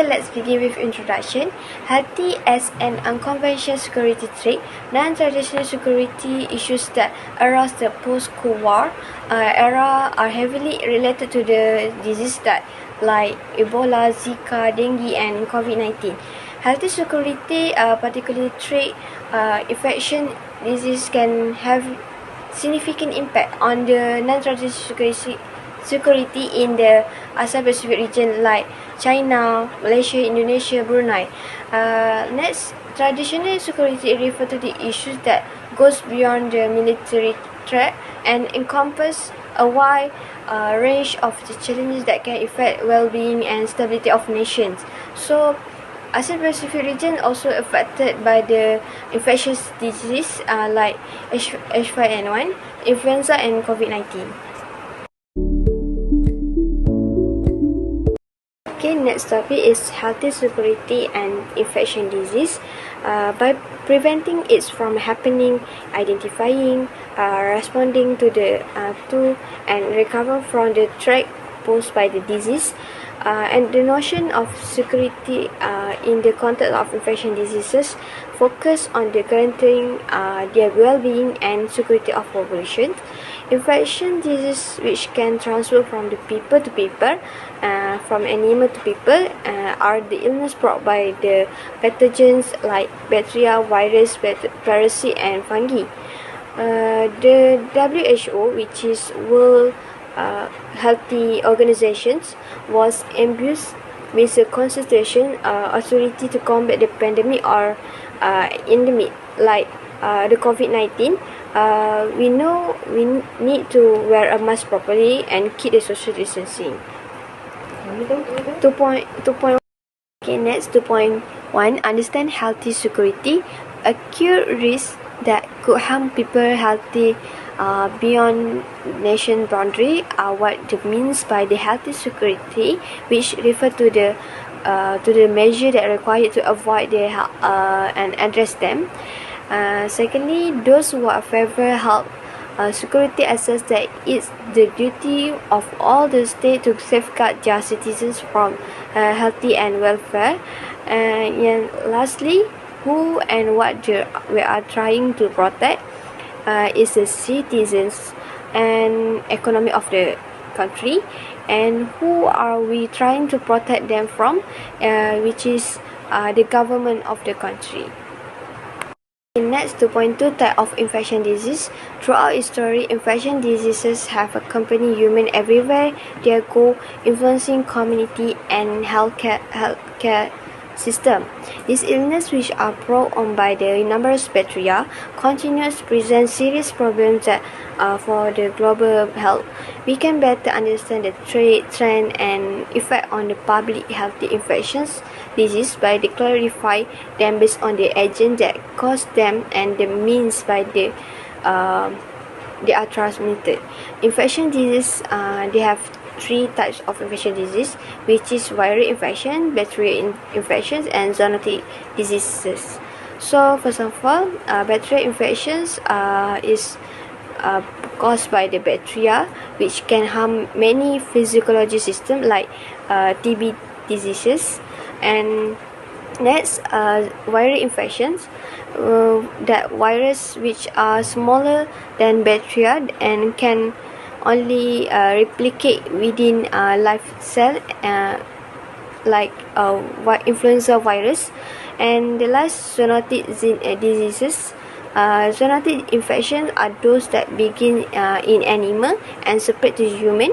Okay, let's begin with introduction. Healthy as an unconventional security threat, non-traditional security issues that arise the post-Cold War era are heavily related to the disease that like Ebola, Zika, Dengue, and COVID-19. Healthy security, particularly threat infection disease, can have significant impact on the non-traditional security in the Asia-Pacific region like China, Malaysia, Indonesia, Brunei. Next, traditional security refer to the issues that goes beyond the military threat and encompass a wide range of the challenges that can affect well-being and stability of nations. So, Asia-Pacific region also affected by the infectious disease like H5N1, influenza, and COVID-19. Okay, next topic is healthy security and infection disease. By preventing it from happening, identifying, responding to and recover from the threat posed by the disease, and the notion of security in the context of infection diseases focus on the guaranteeing their well-being and security of population. Infection diseases which can transfer from the people to people, from animal to people, are the illness brought by the pathogens like bacteria, virus, parasite, and fungi. The WHO, which is World Healthy Organizations, was imbued with a consultation authority to combat the pandemic or endemic like the COVID-19. We know we need to wear a mask properly and keep the social distancing. 2.1. Okay, next 2.1. Understand healthy security. Acute risks that could harm people healthy beyond nation boundary are what it means by the healthy security, which refer to the measure that are required to avoid and address them. Secondly, those who are favor health security assess that it's the duty of all the state to safeguard their citizens from healthy and welfare. And lastly, who and what we are trying to protect is the citizens and economy of the country, and who are we trying to protect them from, which is the government of the country. Next, 2.2. Type of infection disease. Throughout history, infection diseases have accompanied humans everywhere they go, influencing community and healthcare system. These illnesses, which are brought on by the numerous bacteria, continues to present serious problems that for the global health. We can better understand the trend and effect on the public health infections disease by clarify them based on the agent that cause them and the means by they are transmitted. Infection disease, they have three types of infection disease, which is viral infection, bacterial infections, and zoonotic diseases. So first of all, bacterial infections is caused by the bacteria, which can harm many physiology systems like TB diseases. And next, viral infections, that virus which are smaller than bacteria and can only replicate within live cell, like influenza virus. And the last, zoonotic diseases. Zoonotic infections are those that begin in animal and spread to human,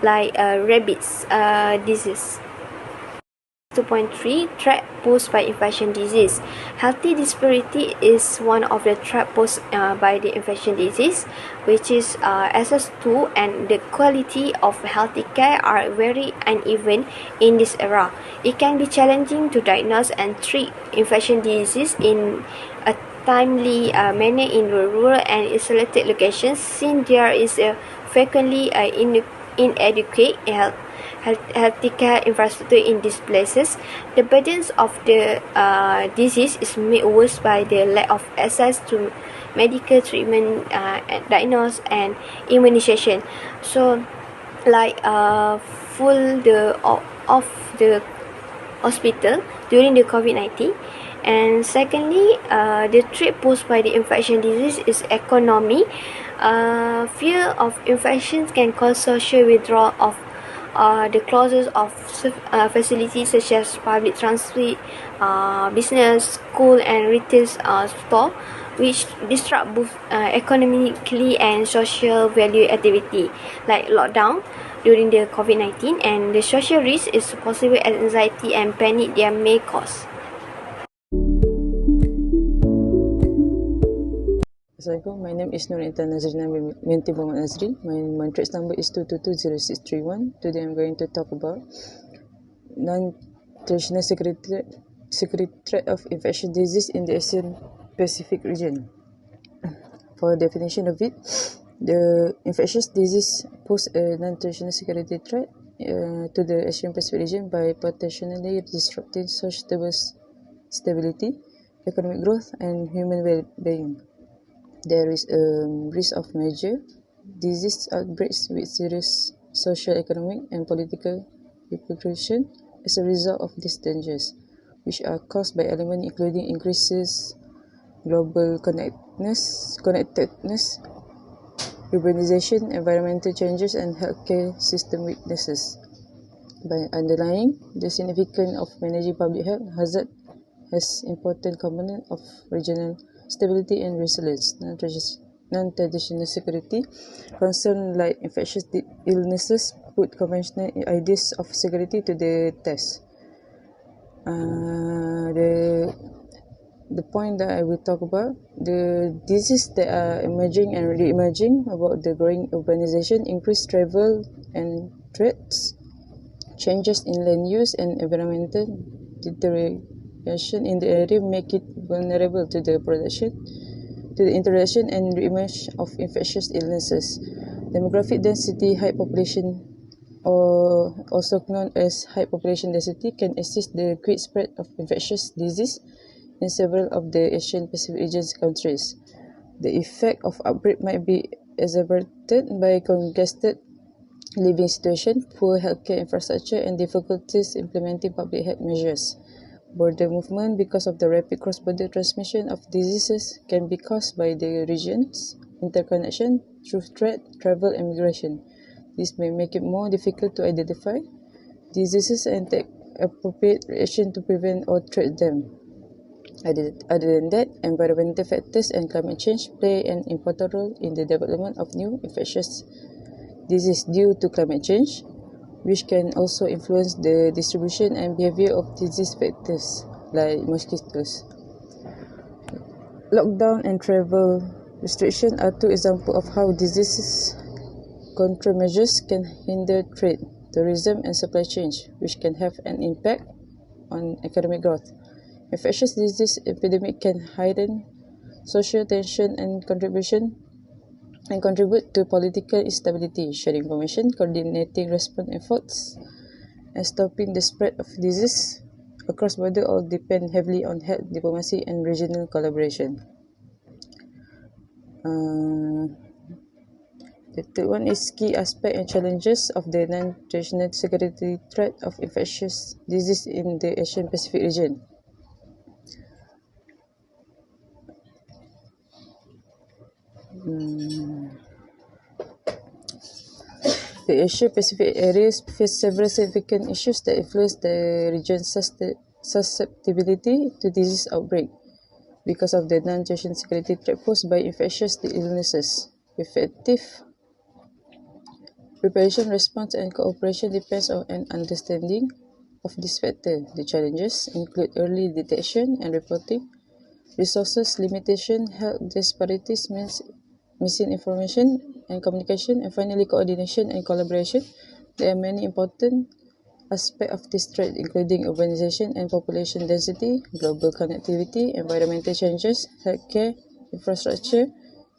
like rabies disease. 2.3. Threat posed by infection disease. Healthy disparity is one of the threats posed by the infection disease, which is access to and the quality of healthy care are very uneven in this era. It can be challenging to diagnose and treat infection disease in a timely manner in rural and isolated locations, since there is a frequently inadequate healthcare infrastructure in these places. The burdens of the disease is made worse by the lack of access to medical treatment, diagnosis, and immunization. So, like full the of the hospital during the COVID-19. And secondly, the threat posed by the infection disease is economy. Fear of infections can cause social withdrawal of the closures of facilities such as public transit, business, school, and retail store, which disrupt both economically and social value activity, like lockdown during the COVID-19. And the social risk is possible anxiety and panic they may cause. Assalamualaikum, my name is Nur Intan Nazrina binti Muhammad Nazri. My trace number is 2220631. Today I'm going to talk about non-traditional security threat of infectious disease in the Asian Pacific region. For definition of it, the infectious disease pose a non-traditional security threat to the Asian Pacific region by potentially disrupting social stability, economic growth, and human well-being. There is a risk of major disease outbreaks with serious social, economic, and political repercussions as a result of these dangers, which are caused by elements including increases global connectedness, urbanization, environmental changes, and healthcare system weaknesses. By underlying the significance of managing public health hazard as important component of regional stability and resilience. Non-traditional security concerns like infectious illnesses put conventional ideas of security to the test. The point that I will talk about, the diseases that are emerging and re-emerging about the growing urbanization, increased travel and threats, changes in land use and environmental deterioration in the area make it vulnerable to the introduction and re-emergence of infectious illnesses. Demographic density, high population, or also known as high population density, can assist the great spread of infectious disease in several of the Asian Pacific region's countries. The effect of outbreak might be exacerbated by congested living situation, poor healthcare infrastructure, and difficulties implementing public health measures. Border movement, because of the rapid cross-border transmission of diseases, can be caused by the region's interconnection through trade, travel, and migration. This may make it more difficult to identify diseases and take appropriate action to prevent or treat them. Other than that, environmental factors and climate change play an important role in the development of new infectious disease due to climate change, which can also influence the distribution and behavior of disease vectors like mosquitoes. Lockdown and travel restriction are two examples of how disease control measures can hinder trade, tourism, and supply chains, which can have an impact on economic growth. Infectious disease epidemic can heighten social tension and contribute to political instability. Sharing information, coordinating response efforts, and stopping the spread of disease across borders all depend heavily on health diplomacy and regional collaboration. The third one is key aspects and challenges of the non-traditional security threat of infectious disease in the Asian Pacific region. The Asia-Pacific area faces several significant issues that influence the region's susceptibility to disease outbreak because of the non-traditional security threat posed by infectious illnesses. Effective preparation, response, and cooperation depends on an understanding of this factor. The challenges include early detection and reporting, resources limitation, health disparities, missing information and communication, and finally coordination and collaboration. There are many important aspects of this threat, including urbanization and population density, global connectivity, environmental changes, healthcare, infrastructure,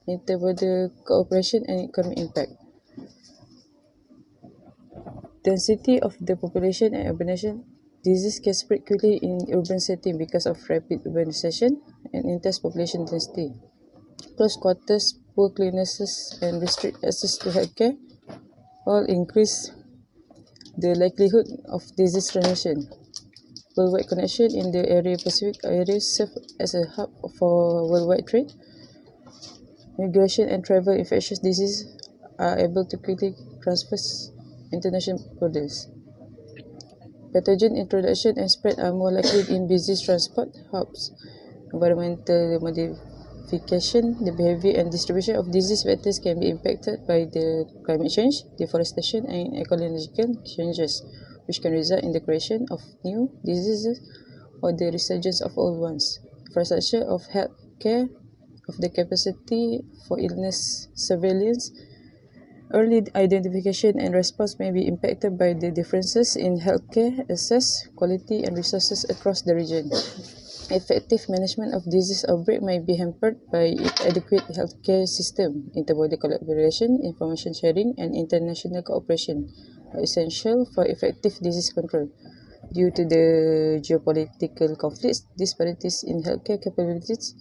inter-border cooperation, and economic impact. Density of the population and urbanization. Disease can spread quickly in urban setting because of rapid urbanization and intense population density. Close quarters, poor cleanliness, and restricted access to healthcare all increase the likelihood of disease transmission. worldwide connection in the area Pacific area serve as a hub for worldwide trade. Migration and travel infectious diseases are able to quickly transverse international borders. Pathogen introduction and spread are more likely in busy transport hubs. Environmental modification, the behavior and distribution of disease vectors can be impacted by the climate change, deforestation, and ecological changes, which can result in the creation of new diseases or the resurgence of old ones. Infrastructure of health care, of the capacity for illness surveillance, early identification and response may be impacted by the differences in healthcare access, quality, and resources across the region. Effective management of disease outbreak may be hampered by inadequate healthcare system. Interbody collaboration, information sharing, and international cooperation are essential for effective disease control. Due to the geopolitical conflicts, disparities in healthcare capabilities,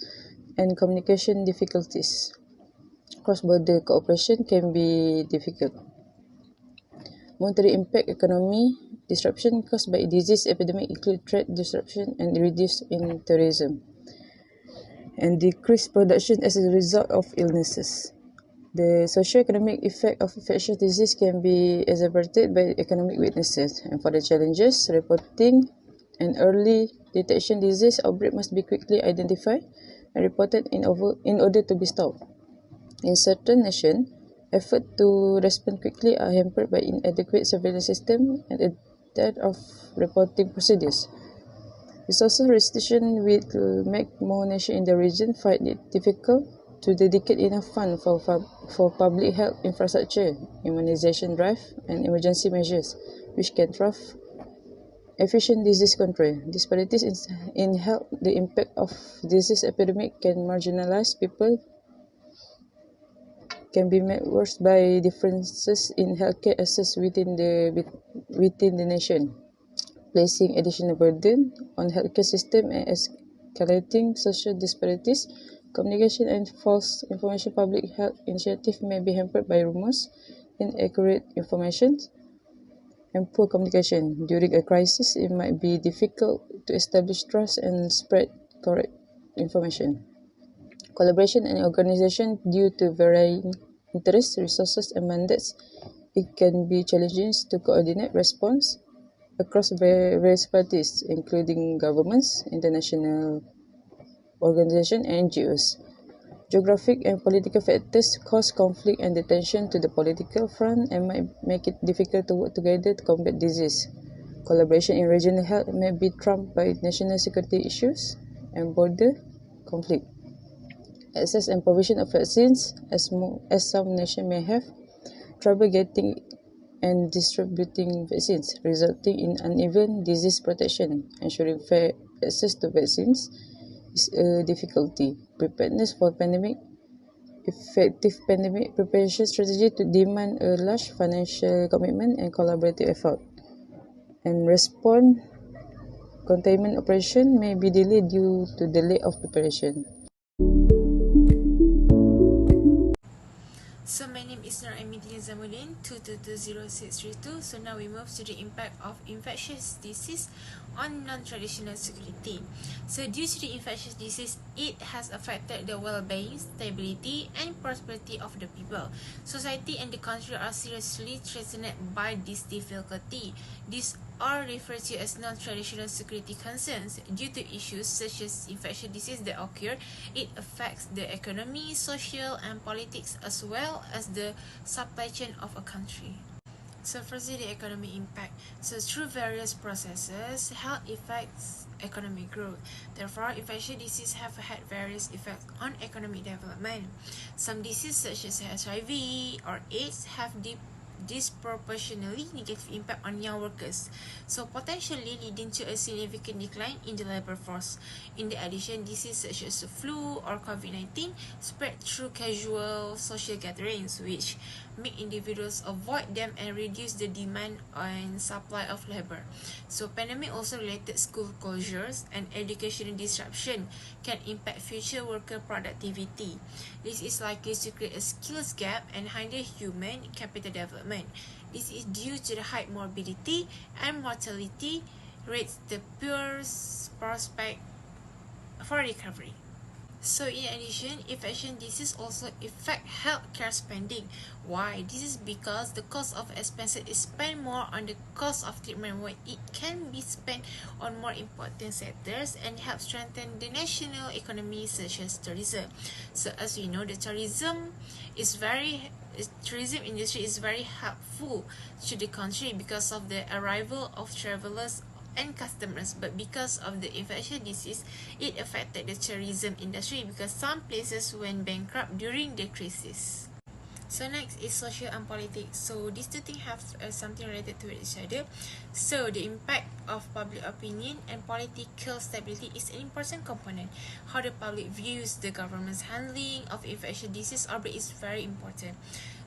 and communication difficulties, cross-border cooperation can be difficult. Monetary impact economy disruption caused by disease epidemic include trade disruption and reduce in tourism and decreased production as a result of illnesses. The socio-economic effect of infectious disease can be exacerbated by economic weaknesses, and for the challenges, reporting and early detection disease outbreak must be quickly identified and reported in order to be stopped. In certain nations, efforts to respond quickly are hampered by inadequate surveillance system and a dearth of reporting procedures. Resources restriction will make more nations in the region find it difficult to dedicate enough funds for public health infrastructure, immunization drive, and emergency measures, which can thwart efficient disease control. Disparities in health, the impact of disease epidemic can marginalize people can be made worse by differences in healthcare access within the nation, placing additional burden on healthcare system and escalating social disparities. Communication and false information public health initiatives may be hampered by rumors, inaccurate information, and poor communication. During a crisis, it might be difficult to establish trust and spread correct information. Collaboration and organization due to varying interests, resources, and mandates, it can be challenging to coordinate response across various parties, including governments, international organizations, and NGOs. Geographic and political factors cause conflict and tension to the political front and might make it difficult to work together to combat disease. Collaboration in regional health may be trumped by national security issues and border conflict. Access and provision of vaccines, as some nations may have trouble getting and distributing vaccines, resulting in uneven disease protection. Ensuring fair access to vaccines is a difficulty. Preparedness for pandemic. Effective pandemic preparation strategy to demand a large financial commitment and collaborative effort. And response containment operation may be delayed due to delay of preparation. So my name is Nur Aimidin Zamudin, 2220632. So now we move to the impact of infectious disease on non-traditional security. So due to the infectious disease, it has affected the well-being, stability, and prosperity of the people. Society and the country are seriously threatened by this difficulty. These are referred to as non-traditional security concerns. Due to issues such as infectious disease that occur, it affects the economy, social, and politics, as well as the supply chain of a country. So firstly, the economic impact. So through various processes, health affects economic growth. Therefore, infectious diseases have had various effects on economic development. Some diseases such as HIV or AIDS have disproportionately negative impact on young workers, so potentially leading to a significant decline in the labor force. In addition, diseases such as the flu or COVID-19 spread through casual social gatherings, which make individuals avoid them and reduce the demand and supply of labor. So pandemic also related school closures and educational disruption can impact future worker productivity. This is likely to create a skills gap and hinder human capital development. This is due to the high morbidity and mortality rates the pure prospect for recovery. So in addition, infectious disease also affect healthcare spending. Why? This is because the cost of expenses is spent more on the cost of treatment when it can be spent on more important sectors and help strengthen the national economy such as tourism. So as we know, the tourism industry is very helpful to the country because of the arrival of travelers and customers, but because of the infectious disease, it affected the tourism industry because some places went bankrupt during the crisis. So next is social and politics. So these two things have something related to each other. So the impact of public opinion and political stability is an important component. How the public views the government's handling of infectious disease outbreak is very important.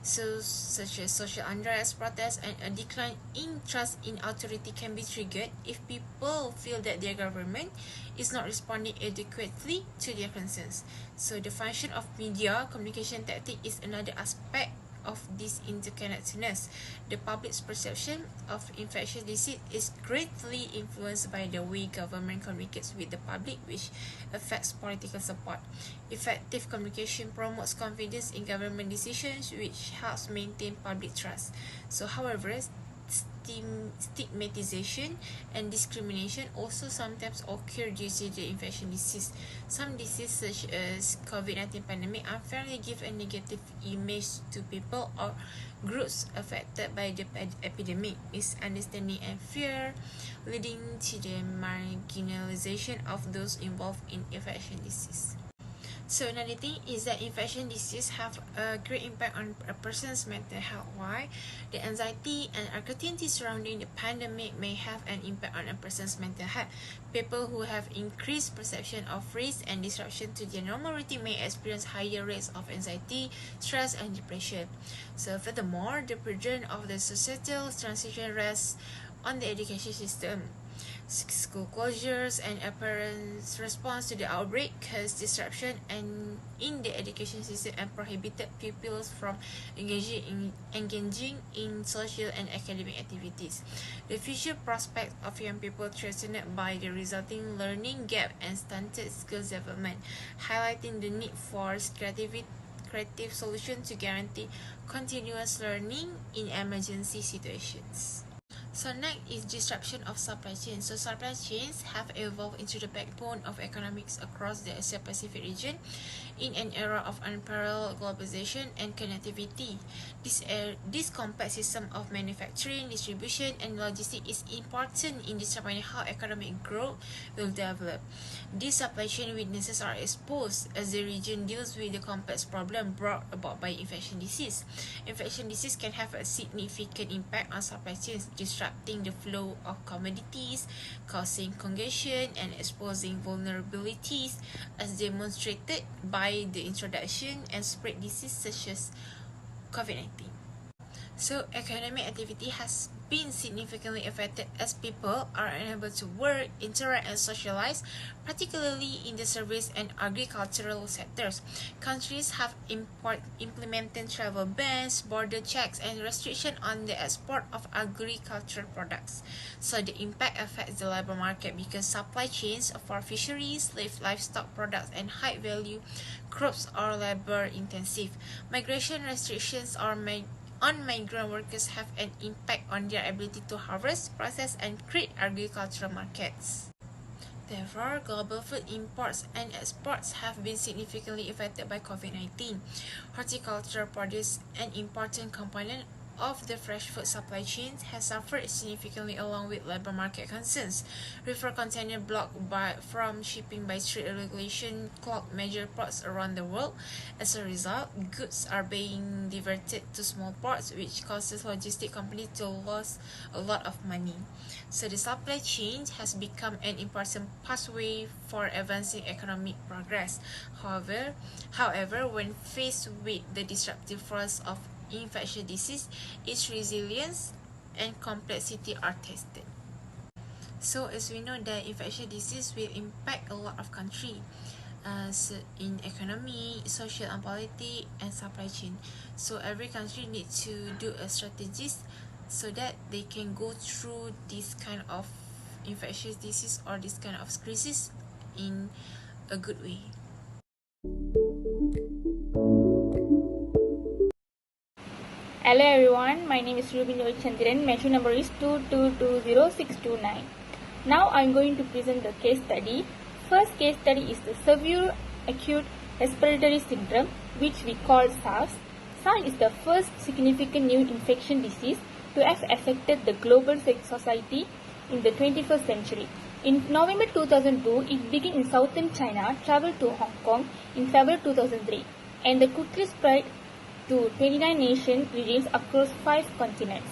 So such as social unrest, protests, and a decline in trust in authority can be triggered if people feel that their government is not responding adequately to their concerns. So the function of media communication tactic is another aspect of this interconnectedness. The public's perception of infectious disease is greatly influenced by the way government communicates with the public, which affects political support. Effective communication promotes confidence in government decisions, which helps maintain public trust. So, however, stigmatization and discrimination also sometimes occur due to the infectious disease. Some diseases such as COVID-19 pandemic unfairly give a negative image to people or groups affected by the epidemic, misunderstanding and fear, leading to the marginalization of those involved in infectious disease. So another thing is that infectious disease have a great impact on a person's mental health. Why? The anxiety and uncertainty surrounding the pandemic may have an impact on a person's mental health. People who have increased perception of risk and disruption to their normal routine may experience higher rates of anxiety, stress, and depression. So furthermore, the burden of the societal transition rests on the education system. School closures and apparent response to the outbreak caused disruption and in the education system and prohibited pupils from engaging in social and academic activities. The future prospects of young people threatened by the resulting learning gap and stunted skills development, highlighting the need for creative solutions to guarantee continuous learning in emergency situations. So next is disruption of supply chains. So supply chains have evolved into the backbone of economics across the Asia-Pacific region in an era of unparalleled globalization and connectivity. This complex system of manufacturing, distribution, and logistics is important in determining how economic growth will develop. These supply chain weaknesses are exposed as the region deals with the complex problem brought about by infectious disease. Infectious disease can have a significant impact on supply chains, disrupting the flow of commodities, causing congestion, and exposing vulnerabilities as demonstrated by the introduction and spread diseases such as COVID-19. So economic activity has been significantly affected as people are unable to work, interact, and socialize, particularly in the service and agricultural sectors. Countries have implemented travel bans, border checks, and restrictions on the export of agricultural products. So the impact affects the labor market because supply chains for fisheries, livestock products, and high-value crops are labor-intensive. Migration restrictions on migrant workers have an impact on their ability to harvest, process, and create agricultural markets. Therefore, global food imports and exports have been significantly affected by COVID-19. Horticultural produce, an important component of the fresh food supply chain, has suffered significantly along with labor market concerns. River container blocked from shipping by trade regulation clogged major ports around the world. As a result, goods are being diverted to small ports, which causes logistic companies to lose a lot of money. So the supply chain has become an important pathway for advancing economic progress. However, when faced with the disruptive force of infectious disease, its resilience and complexity are tested. So as we know that infectious disease will impact a lot of countries in economy, social and politics, and supply chain. So every country needs to do a strategy so that they can go through this kind of infectious disease or this kind of crisis in a good way. Hello everyone, my name is Rubin Joy Chandran. Mention number is 2220629. Now I am going to present the case study. First case study is the severe acute respiratory syndrome, which we call SARS. SARS is the first significant new infection disease to have affected the global society in the 21st century. In November 2002, it began in southern China, traveled to Hong Kong in February 2003, and the quickly spread to 29 nation regions across 5 continents.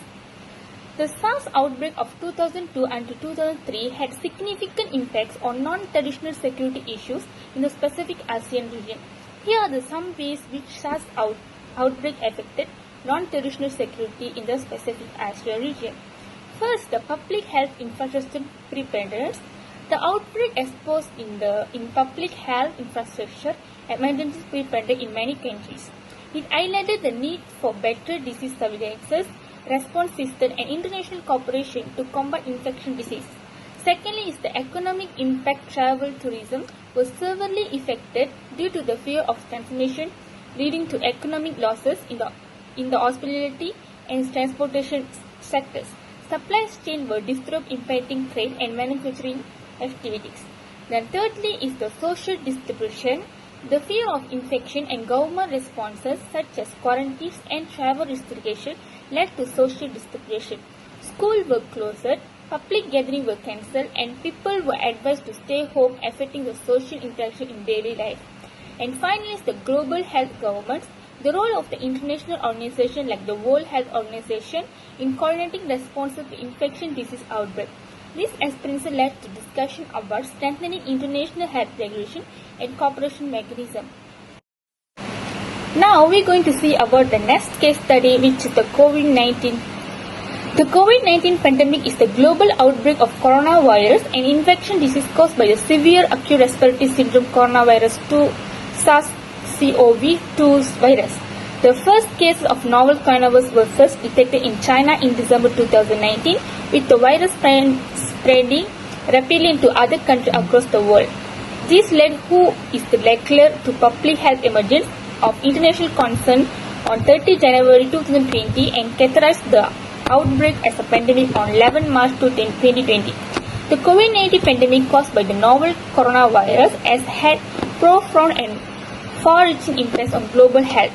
The SARS outbreak of 2002 until 2003 had significant impacts on non-traditional security issues in the specific ASEAN region. Here are the some ways which SARS outbreak affected non-traditional security in the specific ASEAN region. First, the public health infrastructure preparedness. The outbreak exposed in public health infrastructure emergency preparedness in many countries. It highlighted the need for better disease surveillance, response system and international cooperation to combat infection disease. Secondly is the economic impact. Travel tourism was severely affected due to the fear of transmission, leading to economic losses in the hospitality and transportation sectors. Supply chains were disrupted, impacting trade and manufacturing activities. Then thirdly is the social distribution. The fear of infection and government responses such as quarantines and travel restrictions led to social distribution. Schools were closed, public gatherings were cancelled, and people were advised to stay home, affecting the social interaction in daily life. And finally is the global health governments. The role of the international organizations like the World Health Organization in coordinating responses to infection disease outbreak. This experience led to discussion about strengthening international health regulation and cooperation mechanism. Now we are going to see about the next case study, which is the COVID-19. The COVID-19 pandemic is the global outbreak of coronavirus, an infection disease caused by the severe acute respiratory syndrome coronavirus 2 SARS-CoV-2 virus. The first cases of novel coronavirus were first detected in China in December 2019, with the virus spreading rapidly into other countries across the world. This led who is declared to public health emergency of international concern on 30 January 2020 and categorized the outbreak as a pandemic on 11 March 2020. The COVID-19 pandemic caused by the novel coronavirus has had profound and far-reaching impacts on global health,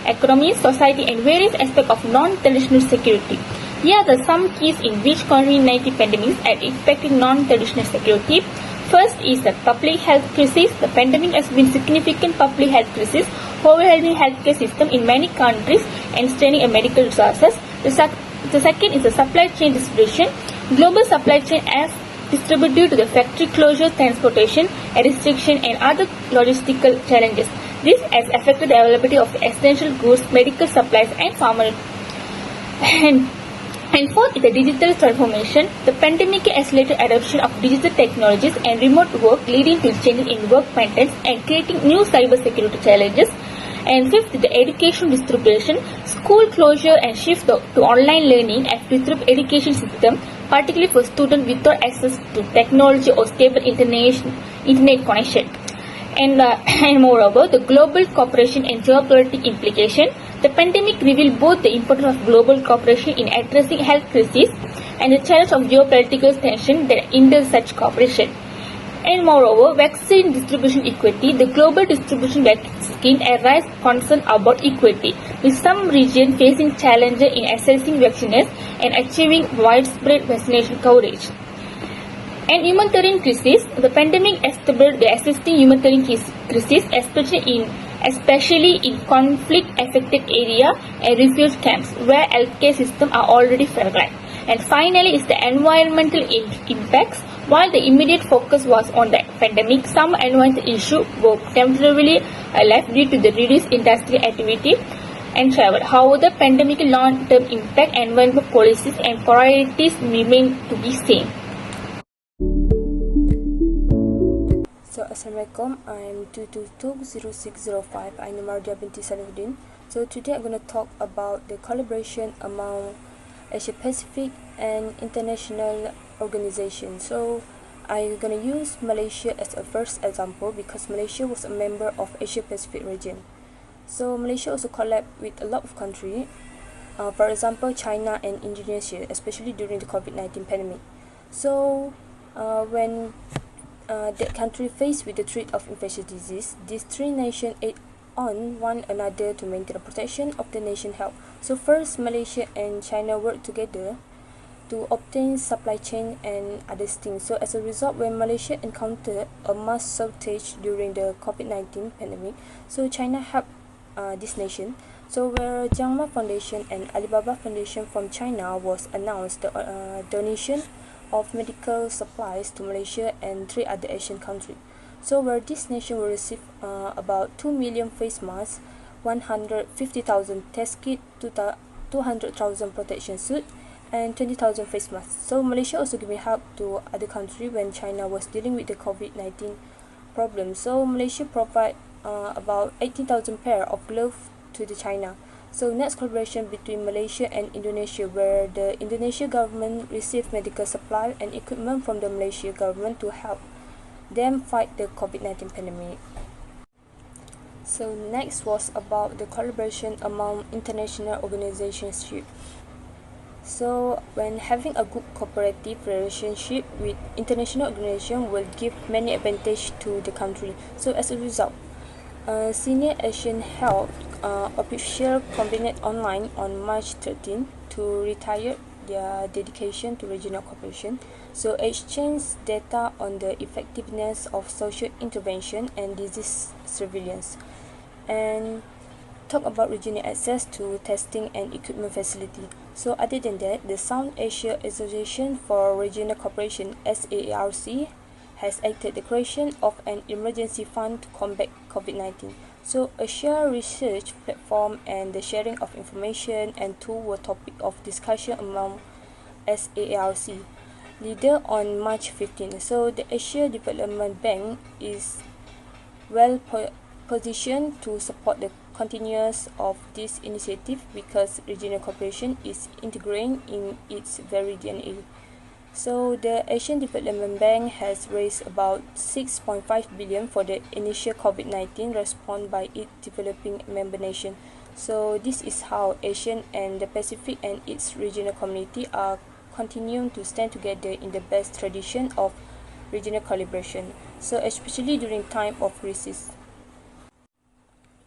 economy, society and various aspects of non-traditional security. Here are the some keys in which COVID-19 pandemics are impacting non-traditional security. First is the public health crisis. The pandemic has been significant public health crisis, overwhelming healthcare system in many countries and straining medical resources. The second is the supply chain distribution. Global supply chain has distributed due to the factory closure, transportation, restriction and other logistical challenges. This has affected the availability of essential goods, medical supplies and farmers. And fourth is the digital transformation. The pandemic accelerated adoption of digital technologies and remote work, leading to changes in work patterns and creating new cybersecurity challenges. And fifth is the education distribution. School closure and shift to online learning have disrupted education system, particularly for students without access to technology or stable internet connection. And moreover, the global cooperation and geopolitical implication. The pandemic revealed both the importance of global cooperation in addressing health crises and the challenge of geopolitical tension that hinder such cooperation. And moreover, vaccine distribution equity. The global distribution vaccine has raised concern about equity, with some regions facing challenges in accessing vaccines and achieving widespread vaccination coverage. And humanitarian crisis. The pandemic established the existing humanitarian crisis, especially in conflict-affected areas and refugee camps, where healthcare systems are already fragile. And finally is the environmental impacts. While the immediate focus was on the pandemic, some environmental issues were temporarily left due to the reduced industrial activity and travel. However, the pandemic long-term impact, environmental policies and priorities remain to be same. So, Assalamualaikum, I'm 2220605. I'm Marja binti Salahuddin. So today I'm going to talk about the collaboration among Asia Pacific, and international organizations. So I'm gonna use Malaysia as a first example because Malaysia was a member of Asia Pacific region. So Malaysia also collab with a lot of countries, for example China and Indonesia, especially during the COVID-19 pandemic. So when that country faced with the threat of infectious disease, these three nations aid on one another to maintain the protection of the nation health. So first, Malaysia and China work together to obtain supply chain and other things. So as a result, when Malaysia encountered a mass shortage during the COVID-19 pandemic, so China helped this nation. So where Jiang Ma Foundation and Alibaba Foundation from China was announced the donation of medical supplies to Malaysia and 3 other Asian countries. So where this nation will receive about 2 million face masks, 150,000 test kits, 200,000 protection suits, and 20,000 face masks. So Malaysia also giving help to other countries when China was dealing with the COVID-19 problem. So Malaysia provide about 18,000 pair of gloves to the China. So next collaboration between Malaysia and Indonesia, where the Indonesia government received medical supply and equipment from the Malaysia government to help them fight the COVID-19 pandemic. So next was about the collaboration among international organizations. So when having a good cooperative relationship with international organization will give many advantage to the country. So as a result, Senior Asian Health official convened online on March 13 to retire their dedication to regional cooperation. So exchange data on the effectiveness of social intervention and disease surveillance, and talk about regional access to testing and equipment facility. So other than that, the South Asia Association for Regional Cooperation (SAARC) has acted the creation of an emergency fund to combat COVID-19. So a shared research platform and the sharing of information and tools were topic of discussion among SAARC leader on March 15. So the Asia Development Bank is well positioned to support the continuous of this initiative because regional cooperation is integrated in its very DNA. So the Asian Development Bank has raised about 6.5 billion for the initial COVID-19 response by its developing member nation. So this is how Asian and the Pacific and its regional community are continuing to stand together in the best tradition of regional collaboration. So especially during time of crisis.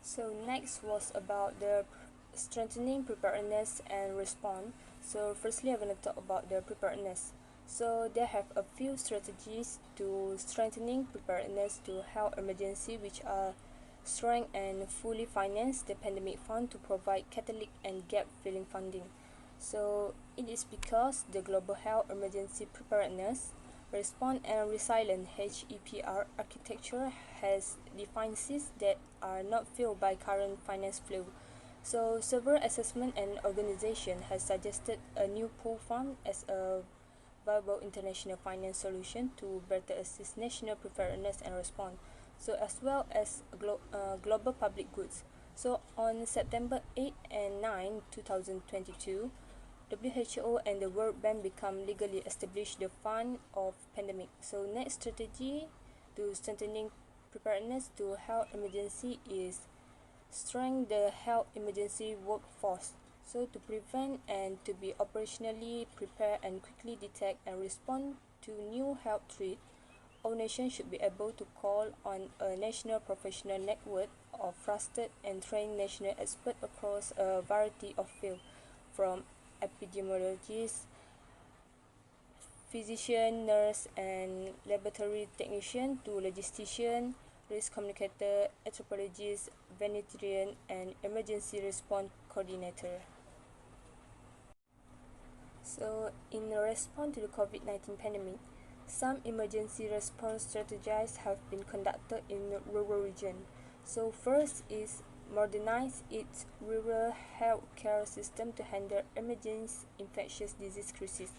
So next was about the strengthening preparedness and response. So firstly, I'm going to talk about the preparedness. So they have a few strategies to strengthening preparedness to health emergency, which are strong and fully finance the pandemic fund to provide catalytic and gap filling funding. So it is because the global health emergency preparedness response and resilient HEPR architecture has deficiencies that are not filled by current finance flow. So several assessment and organization has suggested a new pool fund as a viable international finance solution to better assist national preparedness and response, so as well as global public goods. So on September 8 and 9, 2022, WHO and the World Bank become legally established the fund of pandemic. So next strategy to strengthening preparedness to health emergency is strengthen the health emergency workforce. So to prevent and to be operationally prepared and quickly detect and respond to new health threats, all nations should be able to call on a national professional network of trusted and trained national experts across a variety of fields, from epidemiologists, physician, nurse, and laboratory technician to logistician, risk communicator, anthropologist, veterinarian, and emergency response coordinator. So, in response to the COVID-19 pandemic, some emergency response strategies have been conducted in the rural region. So, first is modernize its rural health care system to handle emergency infectious disease crisis.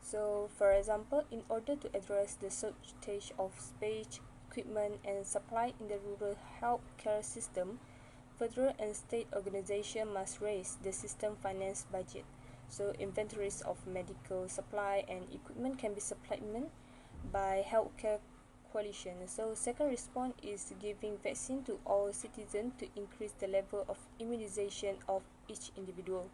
So, for example, in order to address the shortage of space, equipment, and supply in the rural health care system, federal and state organizations must raise the system finance budget. So inventories of medical supply and equipment can be supplemented by healthcare coalition. So second response is giving vaccine to all citizens to increase the level of immunization of each individual.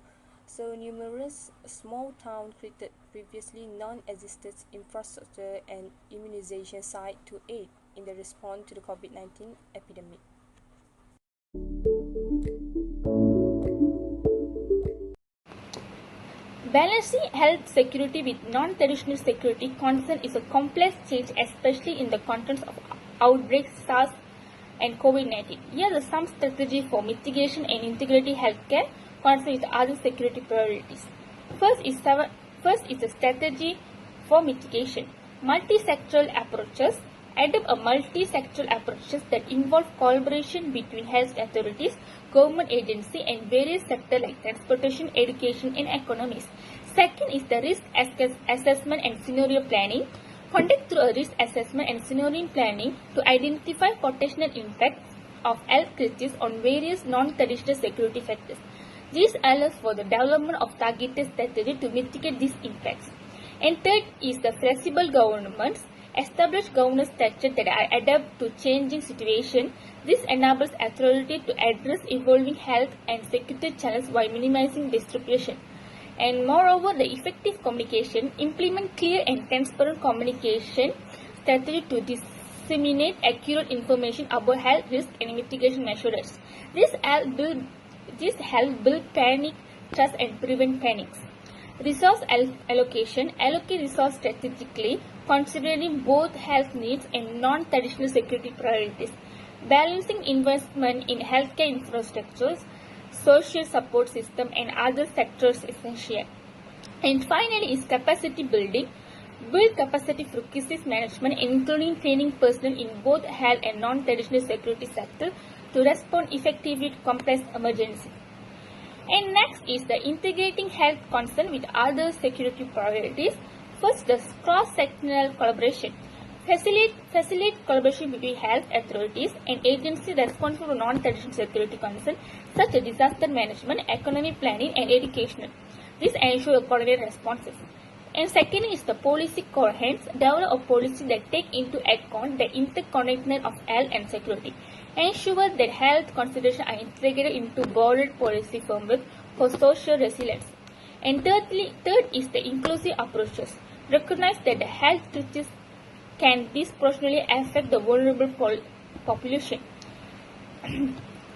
So numerous small towns created previously non-existent infrastructure and immunization sites to aid in the response to the COVID-19 epidemic. Balancing health security with non-traditional security concern is a complex change, especially in the context of outbreaks SARS and COVID-19. Here are some strategies for mitigation and integrating healthcare concern with other security priorities. First is a strategy for mitigation. Multi-sectoral approaches. Adopt a multi-sectoral approaches that involve collaboration between health authorities, government agencies, and various sectors like transportation, education, and economies. Second is the risk assessment and scenario planning. Conduct through a risk assessment and scenario planning to identify potential impacts of health crises on various non-traditional security factors. This allows for the development of targeted strategy to mitigate these impacts. And third is the flexible governments. Establish governance structures that are adapt to changing situations. This enables authority to address evolving health and security challenges while minimizing disruption. And moreover, the effective communication. Implement clear and transparent communication strategy to disseminate accurate information about health risk and mitigation measures. This help build panic, trust, and prevent panics. Resource allocation. Allocate resources strategically, considering both health needs and non-traditional security priorities. Balancing investment in healthcare infrastructures, social support system, and other sectors is essential. And finally is capacity building. Build capacity for crisis management, including training personnel in both health and non-traditional security sectors to respond effectively to complex emergencies. And next is the integrating health concern with other security priorities. First, the cross-sectional collaboration. Facilitate collaboration between health authorities and agencies responsible for non-traditional security concerns such as disaster management, economic planning, and education. This ensures coordinated responses. And second is the policy coherence. Develop a policy that take into account the interconnectedness of health and security. Ensure that health considerations are integrated into broader policy framework for social resilience. And third is the inclusive approaches. Recognize that the health crisis can disproportionately affect the vulnerable population.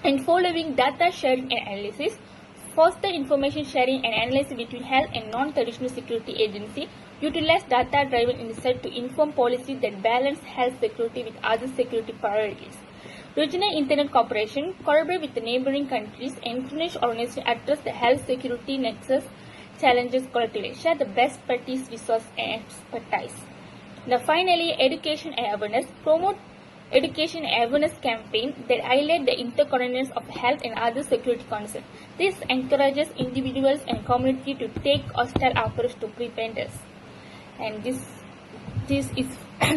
And following data sharing and analysis, foster information sharing and analysis between health and non-traditional security agencies. Utilize data-driven insight to inform policies that balance health security with other security priorities. Regional internet cooperation. Collaborate with the neighboring countries and international organizations address the health security nexus challenges collectively. Share the best practice, resources, and expertise. Now, finally, education and awareness. Promote education and awareness campaign that highlight the interconnectedness of health and other security concerns. This encourages individuals and community to take hostile approach to preparedness. And this is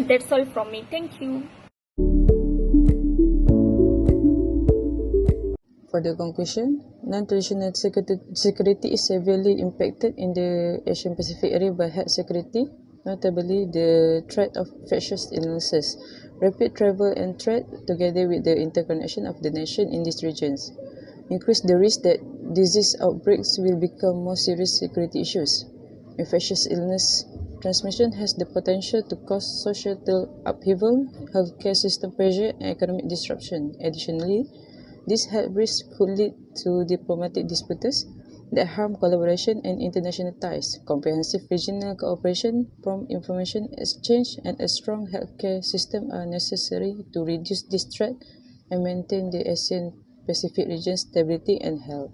that's all from me. Thank you. For the conclusion, non-traditional security is severely impacted in the Asian Pacific area by health security, notably the threat of infectious illnesses, rapid travel and trade, together with the interconnection of the nation in these regions, increase the risk that disease outbreaks will become more serious security issues. Infectious illness transmission has the potential to cause societal upheaval, healthcare system pressure, and economic disruption. Additionally, this health risk could lead to diplomatic disputes that harm collaboration and international ties. Comprehensive regional cooperation, prompt information exchange, and a strong healthcare system are necessary to reduce this threat and maintain the Asian Pacific region's stability and health.